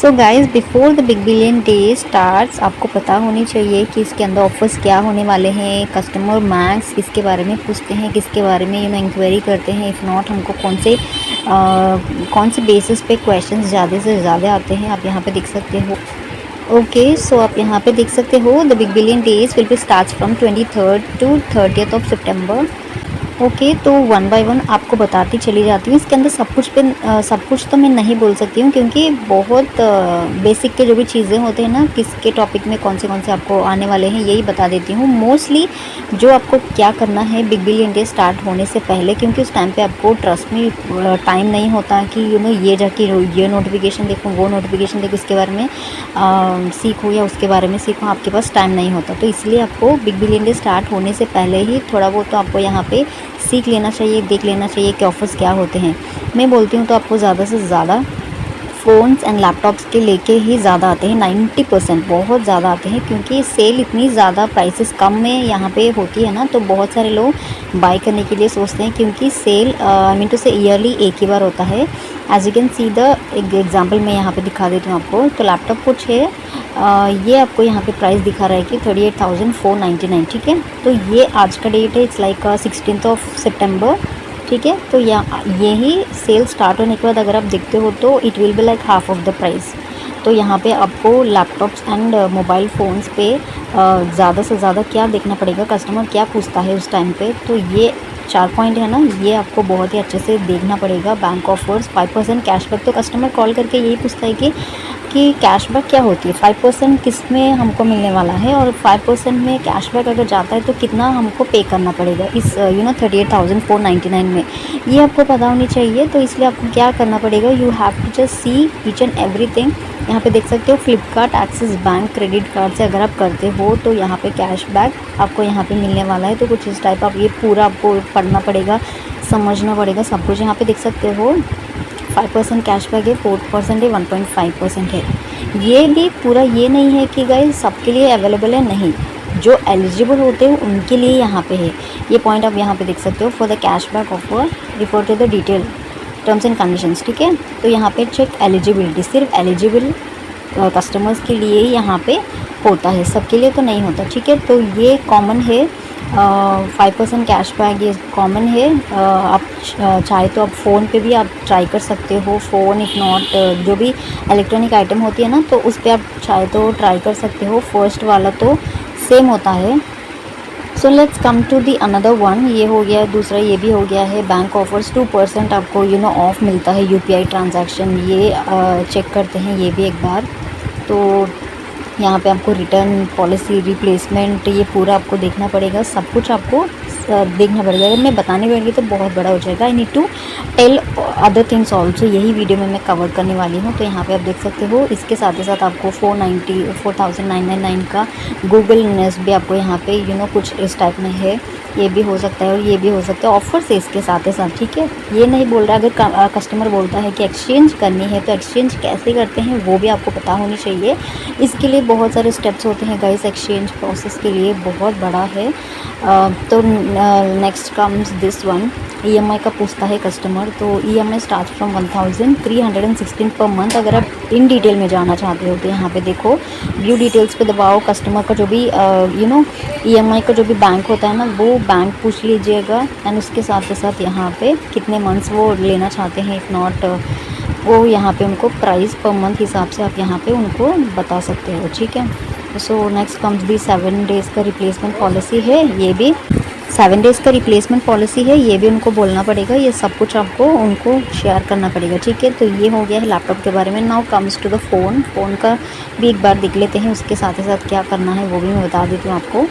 So guys before the big billion day starts आपको पता होनी चाहिए कि इसके अंदर ऑफर्स क्या होने वाले हैं। कस्टमर मैक्स किसके बारे में पूछते हैं, किसके बारे में इंक्वायरी करते हैं। इफ़ नॉट हमको कौन से बेसिस पे क्वेश्चंस ज़्यादा से ज़्यादा आते हैं, आप यहाँ पे देख सकते हो। ओके सो आप यहाँ पे देख सकते हो the big billion days will be start from 23rd to 30th of September. Okay तो वन बाय वन आपको बताती चली जाती हूँ। इसके अंदर सब कुछ तो मैं नहीं बोल सकती हूँ, क्योंकि बहुत बेसिक के जो भी चीज़ें होते हैं ना, किसके टॉपिक में कौन से आपको आने वाले हैं, यही बता देती हूँ। मोस्टली जो आपको क्या करना है बिग बिलियन डे स्टार्ट होने से पहले, क्योंकि उस टाइम पे आपको ट्रस्ट में टाइम नहीं होता कि ये जाके ये नोटिफिकेशन देखूँ, वो नोटिफिकेशन देखूँ, इसके बारे में सीखूँ या उसके बारे में सीखूँ, आपके पास टाइम नहीं होता। तो इसलिए आपको बिग बिलियन डे स्टार्ट होने से पहले ही थोड़ा बहुत तो आपको यहाँ पे सीख लेना चाहिए, देख लेना चाहिए कि ऑफ़र्स क्या होते हैं। मैं बोलती हूँ तो आपको ज़्यादा से ज़्यादा फ़ोन्स एंड लैपटॉप्स के लेके ही ज़्यादा आते हैं। 90% बहुत ज़्यादा आते हैं, क्योंकि सेल इतनी ज़्यादा प्राइसेस कम में यहाँ पे होती है ना, तो बहुत सारे लोग बाय करने के लिए सोचते हैं, क्योंकि sale I mean to say yearly एक ही बार होता है। As you can see the example मैं यहाँ पे दिखा देती हूँ आपको। तो लैपटॉप कुछ है, ये आपको यहाँ पे प्राइस दिखा रहा है कि 38,499, ठीक है। तो ये आज का डेट है, इट्स लाइक 16th ऑफ सितंबर, ठीक है। तो यही सेल स्टार्ट होने के बाद अगर आप देखते हो तो it will be like half of the price. तो यहाँ पे आपको लैपटॉप्स एंड मोबाइल फ़ोन्स पे ज़्यादा से ज़्यादा क्या देखना पड़ेगा, कस्टमर क्या पूछता है उस टाइम पे। तो ये 4 पॉइंट है ना, ये आपको बहुत ही अच्छे से देखना पड़ेगा। Bank offers, 5% cashback. तो कस्टमर कॉल करके यही पूछता है कि कैशबैक क्या होती है, 5% किस में हमको मिलने वाला है, और 5% में कैशबैक अगर जाता है तो कितना हमको पे करना पड़ेगा इस 38,499 में, ये आपको पता होनी चाहिए। तो इसलिए आपको क्या करना पड़ेगा, you have to just see each and everything. यहाँ पे देख सकते हो Flipkart, Axis bank, credit card से अगर आप करते हो तो यहाँ पे कैशबैक आपको यहाँ पे मिलने वाला है। तो कुछ इस टाइप आप ये पूरा आपको पढ़ना पड़ेगा, समझना पड़ेगा सब कुछ। यहाँ पे देख सकते हो 5% कैशबैक है, 4% है, 1.5% है। ये भी पूरा ये नहीं है कि गाइस सबके लिए अवेलेबल है, नहीं, जो एलिजिबल होते हैं उनके लिए यहाँ पे है। ये पॉइंट आप यहाँ पे देख सकते हो। For the cashback offer refer to the detail terms and conditions, ठीक है। तो यहाँ पे चेक एलिजिबिलिटी, सिर्फ एलिजिबल कस्टमर्स के लिए ही यहाँ पे होता है, सबके लिए तो नहीं होता, ठीक है। तो ये कॉमन है, 5% कैशबैक ये कॉमन है। आप चाहे तो आप फ़ोन पे भी आप ट्राई कर सकते हो। फ़ोन इफ़ नॉट जो भी इलेक्ट्रॉनिक आइटम होती है ना, तो उस पर आप चाहे तो ट्राई कर सकते हो। फर्स्ट वाला तो सेम होता है। So let's come to the another one. ये हो गया, दूसरा ये भी हो गया है। बैंक ऑफर्स 2% आपको ऑफ मिलता है यूपीआई ट्रांजैक्शन, ये चेक करते हैं ये भी एक बार। तो यहाँ पे आपको रिटर्न पॉलिसी, रिप्लेसमेंट, ये पूरा आपको देखना पड़ेगा, सब कुछ आपको देखना पड़ेगा। अगर मैं बताने बैठी तो बहुत बड़ा हो जाएगा। I need to tell other things also, यही वीडियो में मैं कवर करने वाली हूँ। तो यहाँ पे आप देख सकते हो, इसके साथ ही साथ आपको 4,999 का गूगल नेस्ट भी आपको यहाँ पे कुछ इस टाइप में है। ये भी हो सकता है और ये भी हो सकता है, ऑफर से इसके साथ ही साथ, ठीक है। ये नहीं बोल रहा, अगर कस्टमर बोलता है कि एक्सचेंज करनी है तो एक्सचेंज कैसे करते हैं वो भी आपको पता होनी चाहिए। इसके लिए बहुत सारे स्टेप्स होते हैं गाइस, एक्सचेंज प्रोसेस के लिए बहुत बड़ा है। तो next comes this one, EMI का पूछता है कस्टमर। तो EMI start from 1,316 per month. अगर आप इन डिटेल में जाना चाहते हो तो यहाँ पे देखो, व्यू डिटेल्स पे दबाओ। कस्टमर का जो भी ईएमआई का जो भी बैंक होता है ना, वो बैंक पूछ लीजिएगा, एंड उसके साथ साथ यहाँ पे कितने मंथ्स वो लेना चाहते हैं। इफ़ नॉट वो यहाँ पे उनको प्राइस पर मंथ हिसाब से आप यहाँ पे उनको बता सकते हो, ठीक है। So next comes the 7 days का रिप्लेसमेंट पॉलिसी है। ये भी 7 डेज़ का रिप्लेसमेंट पॉलिसी है, ये भी उनको बोलना पड़ेगा, ये सब कुछ आपको उनको शेयर करना पड़ेगा, ठीक है। तो ये हो गया है लैपटॉप के बारे में। Now comes to the phone. Phone का भी एक बार देख लेते हैं, उसके साथ ही साथ क्या करना है वो भी मैं बता देती हूँ आपको।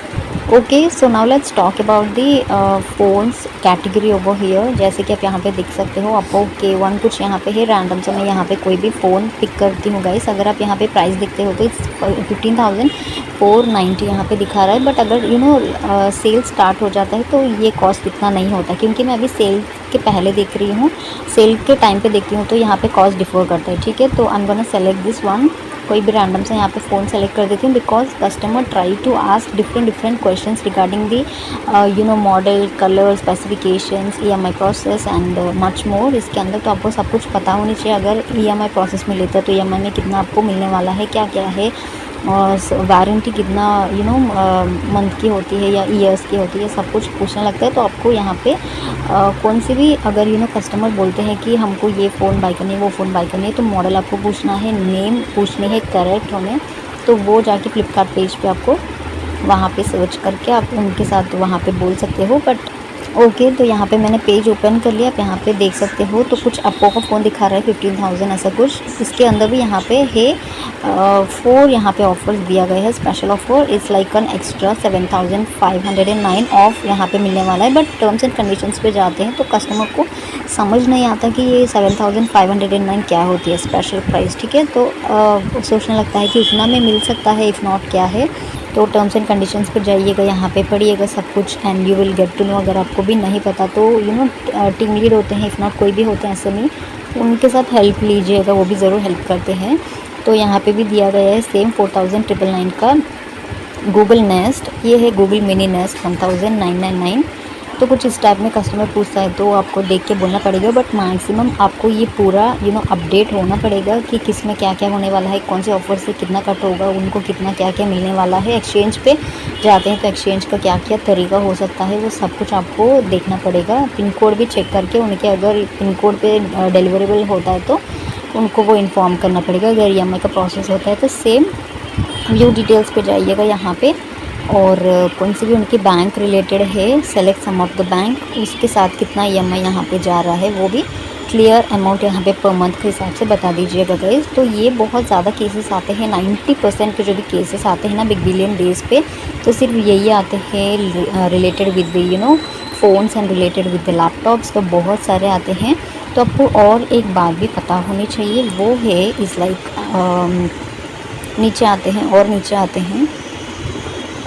Okay so now let's talk about the phones category over here. जैसे कि आप यहाँ पे देख सकते हो, आपको K1 कुछ यहाँ पे है रैंडम से। मैं यहाँ पे कोई भी फ़ोन पिक करती हूँ गाइस। अगर आप यहाँ पे प्राइस देखते हो तो इट्स 15,490 यहाँ पे दिखा रहा है। बट अगर सेल स्टार्ट हो जाता है तो ये कॉस्ट इतना नहीं होता, क्योंकि मैं अभी सेल के पहले देख रही हूँ, सेल के टाइम पे देखती हूँ तो यहाँ पे कॉस्ट डिफर करता है, ठीक है। तो I am gonna select this one. कोई भी रैंडम से यहाँ पे फ़ोन सेलेक्ट कर देती हूँ, because customer try to ask different questions regarding the model, colour, specifications, EMI process and much more. इसके अंदर तो आपको सब कुछ पता होनी चाहिए। अगर ईएमआई प्रोसेस में लेते हैं तो ईएमआई में कितना आपको मिलने वाला है, क्या क्या है, और वारंटी कितना मंथ की होती है या ईयर्स की होती है, सब कुछ पूछने लगता है। तो आपको यहाँ पे कौन सी भी अगर कस्टमर बोलते हैं कि हमको ये फ़ोन बाई करनी है, वो फ़ोन बाई करनी है, तो मॉडल आपको पूछना है, नेम पूछनी है करेक्ट हमें। तो वो जाके फ्लिपकार्ट पेज पे आपको वहाँ पे सर्च करके आप उनके साथ वहाँ पे बोल सकते हो। बट ओके, तो यहाँ पे मैंने पेज ओपन कर लिया। आप यहाँ पे देख सकते हो तो कुछ अप्पो का फ़ोन दिखा रहा है 15,000 ऐसा कुछ। इसके अंदर भी यहाँ पे है 4 यहाँ पे ऑफर्स दिया गया है। Special offer is like an extra 7,509 of यहाँ पे मिलने वाला है। बट टर्म्स एंड कंडीशंस पे जाते हैं तो कस्टमर को समझ नहीं आता कि ये 7,509 क्या होती है स्पेशल प्राइस, ठीक है। तो सोचने लगता है कि उतना में मिल सकता है, इफ़ नॉट क्या है। तो टर्म्स एंड कंडीशंस पर जाइएगा, यहाँ पे पढ़िएगा सब कुछ and you will get to know. अगर आपको भी नहीं पता तो टीम लीड होते हैं, इफ़ नॉट कोई भी होते हैं ऐसे में, उनके साथ हेल्प लीजिएगा, वो भी ज़रूर हेल्प करते हैं। तो यहाँ पे भी दिया गया है सेम 4,999 का गूगल नेस्ट। ये है गूगल मिनी नेस्ट 1,999। तो कुछ इस टाइप में कस्टमर पूछता है तो आपको देख के बोलना पड़ेगा। बट मैक्सिमम आपको ये पूरा अपडेट होना पड़ेगा कि किस में क्या क्या होने वाला है, कौन से ऑफर से कितना कट होगा, उनको कितना क्या क्या मिलने वाला है। एक्सचेंज पे जाते हैं तो एक्सचेंज का क्या क्या तरीका हो सकता है, वो सब कुछ आपको देखना पड़ेगा। पिन कोड भी चेक करके उनके अगर पिन कोड पे डिलीवरेबल होता है तो उनको वो इन्फॉर्म करना पड़ेगा। अगर ईएमआई का प्रोसेस होता है तो सेम व्यू डिटेल्स पे जाइएगा यहाँ पे, और कौन सी भी उनकी बैंक रिलेटेड है, select some of the bank, उसके साथ कितना ईएमआई यहाँ पे जा रहा है वो भी क्लियर अमाउंट यहाँ पे पर मंथ के हिसाब से बता दीजिएगा गाइस। तो ये बहुत ज़्यादा केसेस आते हैं, 90% के जो भी केसेस आते हैं ना बिग बिलियन डेज़ पे, तो सिर्फ यही आते हैं related with phones and related with the laptops. तो बहुत सारे आते हैं। तो आपको और एक बात भी पता होनी चाहिए, वो है इज़ लाइक नीचे आते हैं और नीचे आते हैं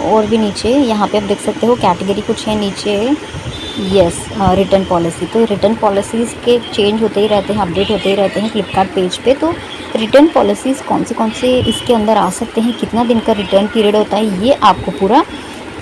और भी नीचे यहाँ पे आप देख सकते हो कैटेगरी कुछ है नीचे। Yes, return policy. तो रिटर्न पॉलिसीज़ के चेंज होते ही रहते हैं, अपडेट होते ही रहते हैं फ्लिपकार्ट पेज पे। तो रिटर्न पॉलिसीज़ कौन से इसके अंदर आ सकते हैं, कितना दिन का रिटर्न पीरियड होता है, ये आपको पूरा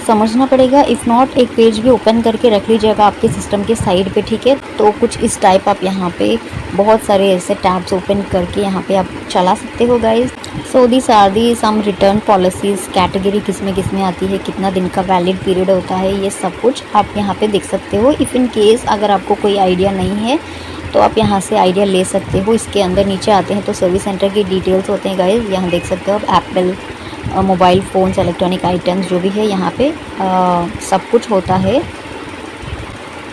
समझना पड़ेगा। इफ़ नॉट एक पेज भी ओपन करके रख लीजिएगा आपके सिस्टम के साइड पे, ठीक है। तो कुछ इस टाइप आप यहाँ पे बहुत सारे ऐसे टैब्स ओपन करके यहाँ पे आप चला सकते हो guys. So this are the some return policies, category किस में आती है, कितना दिन का वैलिड पीरियड होता है, ये सब कुछ आप यहाँ पे देख सकते हो। इफ़ इन केस अगर आपको कोई आइडिया नहीं है तो आप यहाँ से आइडिया ले सकते हो। इसके अंदर नीचे आते हैं तो सर्विस सेंटर की डिटेल्स होते हैं गाइस, यहाँ देख सकते हो आप। Apple mobile phones, electronic items जो भी है यहाँ पे सब कुछ होता है।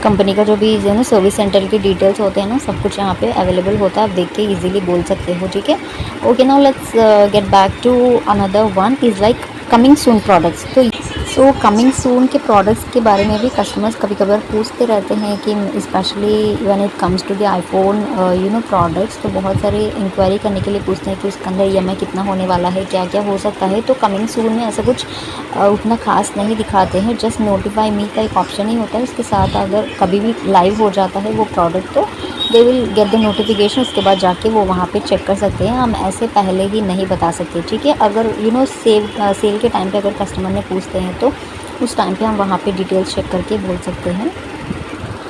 कंपनी का जो भी सर्विस सेंटर की डिटेल्स होते हैं ना, सब कुछ यहाँ पे अवेलेबल होता है। आप देख के इजीली बोल सकते हो, ठीक है। Okay, now let's get back to another one is like coming soon products. तो कमिंग सून के प्रोडक्ट्स के बारे में भी कस्टमर्स कभी कभार पूछते रहते हैं कि specially when it comes to the iPhone products, तो बहुत सारे इंक्वायरी करने के लिए पूछते हैं कि उसके अंदर ईएमआई कितना होने वाला है, क्या क्या हो सकता है। तो कमिंग सून में ऐसा कुछ उतना खास नहीं दिखाते हैं, जस्ट नोटिफाई मी का एक ऑप्शन ही होता है। उसके साथ अगर कभी भी लाइव हो जाता है वो प्रोडक्ट तो they will get the notification, उसके बाद जाके वो वहाँ पे चेक कर सकते हैं। हम ऐसे पहले ही नहीं बता सकते, ठीक है। अगर सेल के टाइम पे अगर कस्टमर ने पूछते हैं तो उस टाइम पे हम वहाँ पे डिटेल्स चेक करके बोल सकते हैं।